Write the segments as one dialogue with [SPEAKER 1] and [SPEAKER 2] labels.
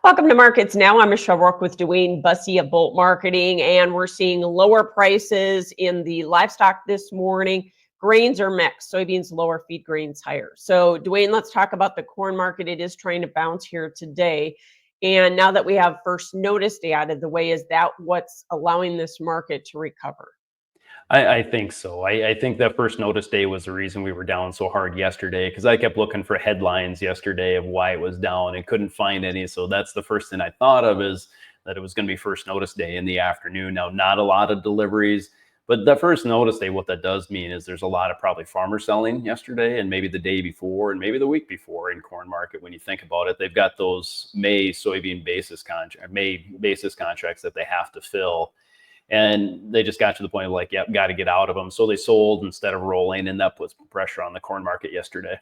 [SPEAKER 1] Welcome to Markets Now. I'm Michelle Rourke with Dwayne Bussey of Bolt Marketing, and we're seeing lower prices in the livestock this morning. Grains are mixed, soybeans lower, feed grains higher. So, Dwayne, let's talk about the corn market. It is trying to bounce here today. And now that we have first notice day out of the way, is that what's allowing this market to recover?
[SPEAKER 2] I think so. I think that first notice day was the reason we were down so hard yesterday because I kept looking for headlines yesterday of why it was down and couldn't find any. So that's the first thing I thought of is that it was going to be first notice day in the afternoon. Now, not a lot of deliveries, but the first notice day, what that does mean is there's a lot of probably farmer selling yesterday and maybe the day before and maybe the week before in corn market. When you think about it, they've got those May basis contracts that they have to fill, and they just got to the point of like, yep, got to get out of them. So they sold instead of rolling, and that puts pressure on the corn market yesterday.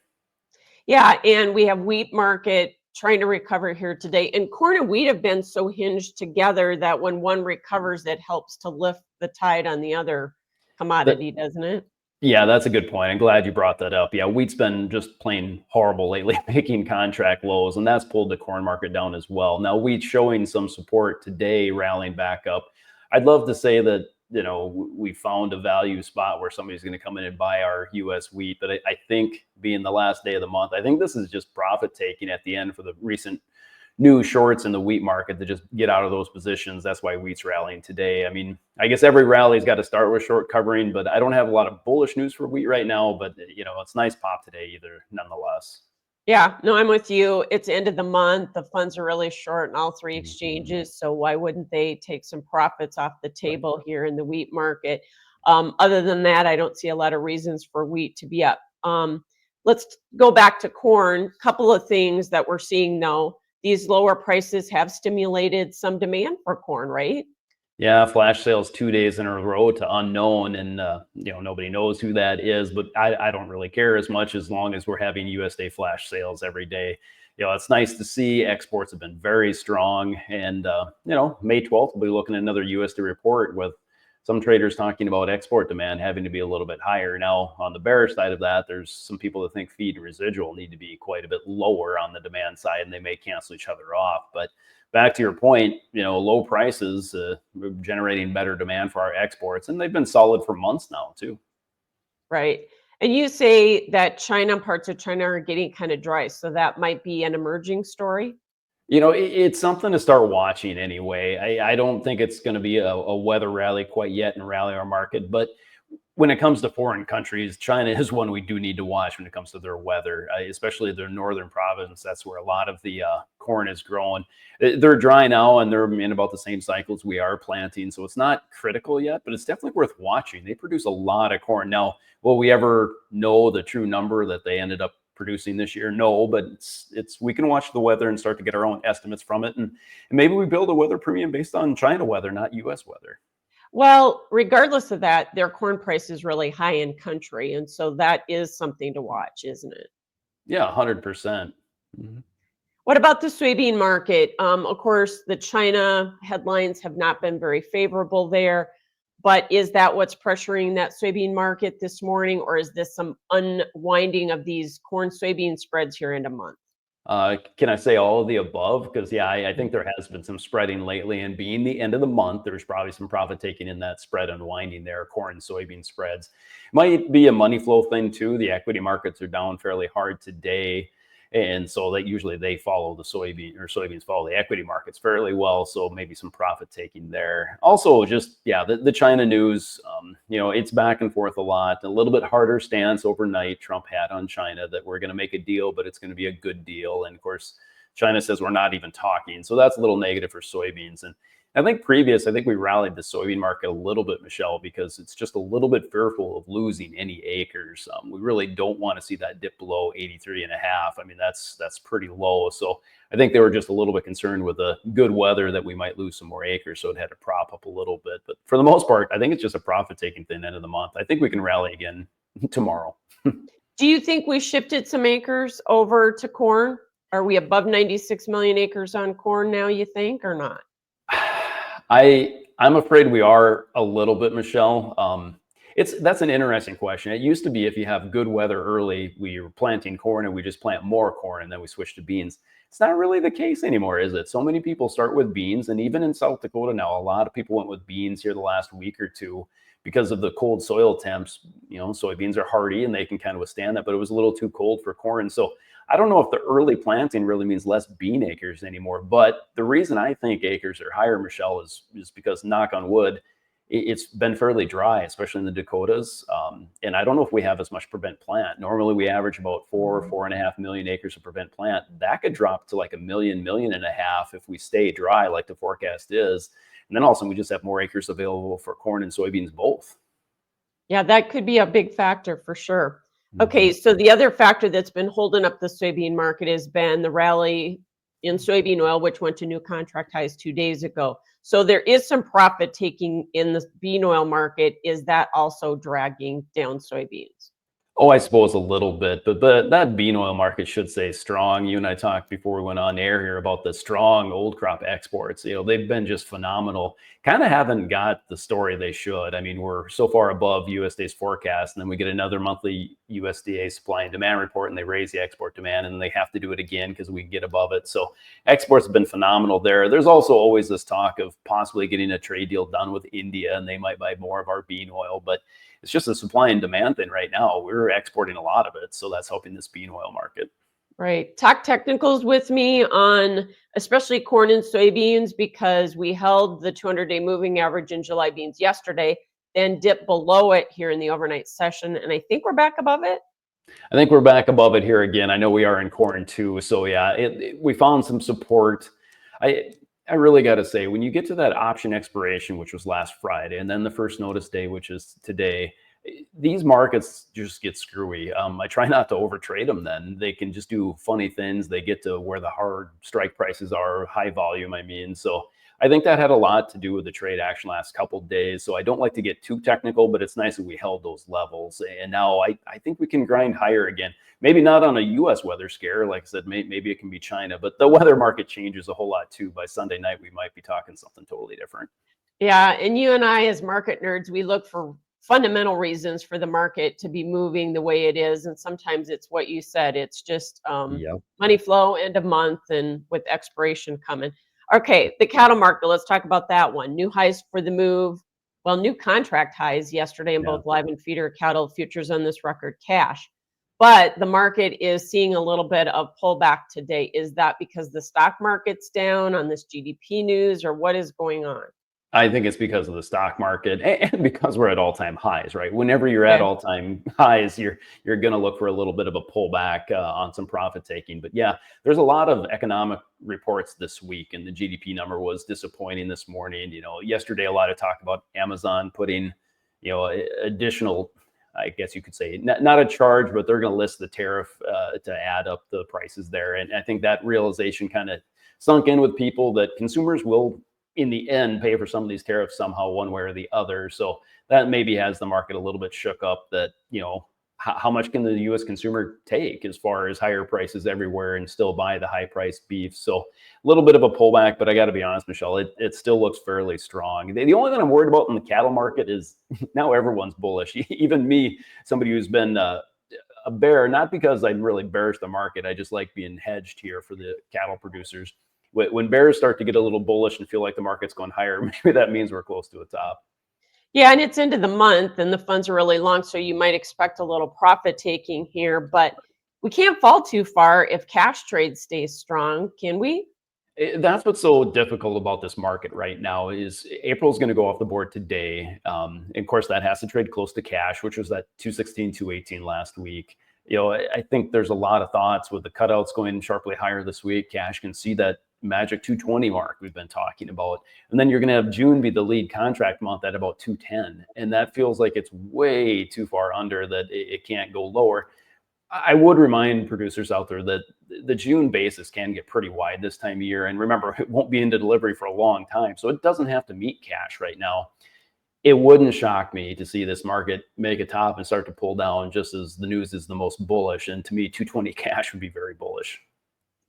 [SPEAKER 1] Yeah, and we have wheat market trying to recover here today. And corn and wheat have been so hinged together that when one recovers, it helps to lift the tide on the other
[SPEAKER 2] That,
[SPEAKER 1] commodity, doesn't it?
[SPEAKER 2] yeah, that's a good point. I'm glad you brought that up. Yeah, wheat's been just plain horrible lately, making contract lows, and that's pulled the corn market down as well. Now, wheat's showing some support today, rallying back up. I'd love to say that, we found a value spot where somebody's going to come in and buy our U.S. wheat, but I think being the last day of the month, I think this is just profit taking at the end for the recent new shorts in the wheat market to just get out of those positions. That's why wheat's rallying today. I mean, I guess every rally's got to start with short covering, but I don't have a lot of bullish news for wheat right now. But it's nice pop today either, nonetheless.
[SPEAKER 1] Yeah, no, I'm with you. It's end of the month. The funds are really short in all three
[SPEAKER 2] Mhm.
[SPEAKER 1] exchanges. So why wouldn't they take some profits off the table here in the wheat market? Other than that, I don't see a lot of reasons for wheat to be up. Let's go back to corn. Couple of things that we're seeing though. These lower prices have stimulated some demand for corn, right?
[SPEAKER 2] Yeah, flash sales 2 days in a row to unknown, and nobody knows who that is. But I don't really care as much as long as we're having USDA flash sales every day. It's nice to see. Exports have been very strong, and May 12th we'll be looking at another USDA report with some traders talking about export demand having to be a little bit higher. Now, on the bearish side of that, there's some people that think feed and residual need to be quite a bit lower on the demand side, and they may cancel each other off. But back to your point, low prices generating better demand for our exports, and they've been solid for months now too.
[SPEAKER 1] Right. And you say that parts of China are getting kind of dry. So that might be an emerging story.
[SPEAKER 2] It's something to start watching anyway. I don't think it's going to be a weather rally quite yet and rally our market, but when it comes to foreign countries, China is one we do need to watch when it comes to their weather, especially their northern province. That's where a lot of the corn is growing. They're dry now, and they're in about the same cycles we are planting, so it's not critical yet, but it's definitely worth watching. They produce a lot of corn. Now, will we ever know the true number that they ended up producing this year? No, but it's we can watch the weather and start to get our own estimates from it, and maybe we build a weather premium based on China weather, not U.S. weather.
[SPEAKER 1] Well, regardless of that, their corn price is really high in country. And so that is something to watch, isn't it?
[SPEAKER 2] Yeah, 100%. Mhm.
[SPEAKER 1] What about the soybean market? Of course, the China headlines have not been very favorable there. But is that what's pressuring that soybean market this morning? Or is this some unwinding of these corn soybean spreads here in a month?
[SPEAKER 2] Can I say all of the above? Because yeah, I think there has been some spreading lately, and being the end of the month, there's probably some profit taking in that spread unwinding there. Corn and soybean spreads might be a money flow thing too. The equity markets are down fairly hard today, and so that usually they follow the soybeans follow the equity markets fairly well. So maybe some profit taking there. Also, just yeah, the China news. It's back and forth a lot. A little bit harder stance overnight. Trump had on China that we're going to make a deal, but it's going to be a good deal. And of course, China says we're not even talking. So that's a little negative for soybeans. And I think we rallied the soybean market a little bit, Michelle, because it's just a little bit fearful of losing any acres. We really don't want to see that dip below 83 and a half. I mean, that's pretty low. So I think they were just a little bit concerned with the good weather that we might lose some more acres. So it had to prop up a little bit. But for the most part, I think it's just a profit taking thing end of the month. I think we can rally again tomorrow.
[SPEAKER 1] Do you think we shifted some acres over to corn? Are we above 96 million acres on corn now, you think, or not?
[SPEAKER 2] I'm afraid we are a little bit, Michelle. That's an interesting question. It used to be if you have good weather early, we were planting corn and we just plant more corn and then we switch to beans. It's not really the case anymore, is it? So many people start with beans, and even in South Dakota now, a lot of people went with beans here the last week or two because of the cold soil temps. Soybeans are hardy and they can kind of withstand that, but it was a little too cold for corn. So I don't know if the early planting really means less bean acres anymore. But the reason I think acres are higher, Michelle, is because, knock on wood, it's been fairly dry, especially in the Dakotas. And I don't know if we have as much prevent plant. Normally we average about 4.5 million acres of prevent plant. That could drop to like a million and a half if we stay dry like the forecast is. And then also we just have more acres available for corn and soybeans both.
[SPEAKER 1] Yeah, that could be a big factor for sure.
[SPEAKER 2] Mhm.
[SPEAKER 1] Okay, so the other factor that's been holding up the soybean market has been the rally in soybean oil, which went to new contract highs 2 days ago. So there is some profit taking in the bean oil market. Is that also dragging down soybeans?
[SPEAKER 2] Oh, I suppose a little bit, but that bean oil market should stay strong. You and I talked before we went on air here about the strong old crop exports. They've been just phenomenal. Kind of haven't got the story they should. I mean, we're so far above USDA's forecast, and then we get another monthly USDA supply and demand report, and they raise the export demand, and they have to do it again because we get above it. So exports have been phenomenal there. There's also always this talk of possibly getting a trade deal done with India, and they might buy more of our bean oil, but it's just a supply and demand thing right now. We're exporting a lot of it, so that's helping this bean oil market.
[SPEAKER 1] Right. Talk technicals with me on especially corn and soybeans, because we held the 200-day moving average in July beans yesterday, then dipped below it here in the overnight session. And I think we're back above it.
[SPEAKER 2] I think we're back above it here again. I know we are in corn too, so yeah, we found some support. I I really got to say, when you get to that option expiration, which was last Friday, and then the first notice day, which is today, these markets just get screwy. I try not to overtrade them. Then they can just do funny things. They get to where the hard strike prices are, high volume. I mean, so I think that had a lot to do with the trade action last couple of days. So I don't like to get too technical, but it's nice that we held those levels. And now I think we can grind higher again. Maybe not on a U.S. weather scare. Like I said, maybe it can be China, but the weather market changes a whole lot too. By Sunday night, we might be talking something totally different.
[SPEAKER 1] Yeah, and you and I, as market nerds, we look for fundamental reasons for the market to be moving the way it is, and sometimes it's what you said. It's just
[SPEAKER 2] Yeah.
[SPEAKER 1] money flow, end of month, and with expiration coming. Okay, the cattle market. Let's talk about that one. New highs for the move. Well, new contract highs yesterday in
[SPEAKER 2] Yeah.
[SPEAKER 1] both live and feeder cattle futures on this record cash. But the market is seeing a little bit of pullback today. Is that because the stock market's down on this GDP news, or what is going on?
[SPEAKER 2] I think it's because of the stock market and because we're at all-time highs, right? Whenever you're at
[SPEAKER 1] Okay.
[SPEAKER 2] all-time highs, you're going to look for a little bit of a pullback on some profit taking. But yeah, there's a lot of economic reports this week, and the GDP number was disappointing this morning. Yesterday a lot of talk about Amazon putting, additional, I guess you could say, not a charge, but they're going to list the tariff to add up the prices there. And I think that realization kind of sunk in with people that consumers will, in the end, pay for some of these tariffs somehow, one way or the other. So that maybe has the market a little bit shook up that, how much can the U.S. consumer take as far as higher prices everywhere and still buy the high priced beef? So a little bit of a pullback, but I got to be honest, Michelle, it still looks fairly strong. The only thing I'm worried about in the cattle market is now everyone's bullish. Even me, somebody who's been a bear, not because I'm really bearish the market. I just like being hedged here for the cattle producers. When bears start to get a little bullish and feel like the market's going higher, maybe that means we're close to a top.
[SPEAKER 1] Yeah, and it's into the month and the funds are really long, so you might expect a little profit taking here, but we can't fall too far if cash trade stays strong, can we?
[SPEAKER 2] That's what's so difficult about this market right now is April's going to go off the board today. And of course, that has to trade close to cash, which was that 216, 218 last week. I think there's a lot of thoughts with the cutouts going sharply higher this week. Cash can see that magic 220 mark we've been talking about. And then you're going to have June be the lead contract month at about 210. And that feels like it's way too far under that it can't go lower. I would remind producers out there that the June basis can get pretty wide this time of year. And remember, it won't be into delivery for a long time. So it doesn't have to meet cash right now. It wouldn't shock me to see this market make a top and start to pull down just as the news is the most bullish. And to me, 220 cash would be very bullish.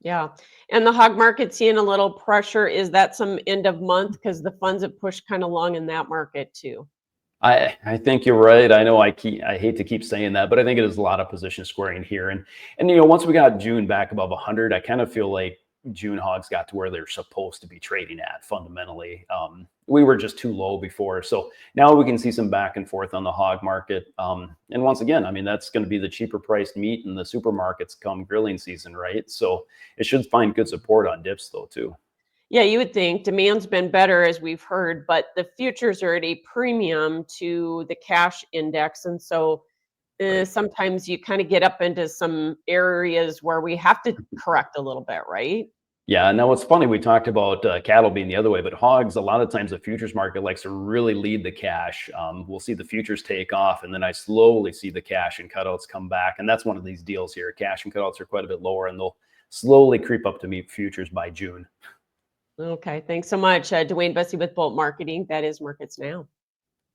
[SPEAKER 1] Yeah. And the hog market seeing a little pressure. Is that some end of month? Because the funds have pushed kind of long in that market too.
[SPEAKER 2] I think you're right. I know I hate to keep saying that, but I think it is a lot of position squaring here. And once we got June back above 100, I kind of feel like June hogs got to where they're supposed to be trading at fundamentally. We were just too low before, so now we can see some back and forth on the hog market. And once again, I mean, that's going to be the cheaper priced meat in the supermarkets come grilling season, right? So it should find good support on dips though too.
[SPEAKER 1] Yeah, you would think demand's been better as we've heard, but the futures are at a premium to the cash index. And so
[SPEAKER 2] Right.
[SPEAKER 1] sometimes you kind of get up into some areas where we have to correct a little bit, right?
[SPEAKER 2] Yeah. Now, what's funny, we talked about cattle being the other way, but hogs, a lot of times the futures market likes to really lead the cash. We'll see the futures take off, and then I slowly see the cash and cutouts come back. And that's one of these deals here. Cash and cutouts are quite a bit lower, and they'll slowly creep up to meet futures by June.
[SPEAKER 1] Okay, thanks so much. Dwayne Bussey with Bolt Marketing. That is Markets Now.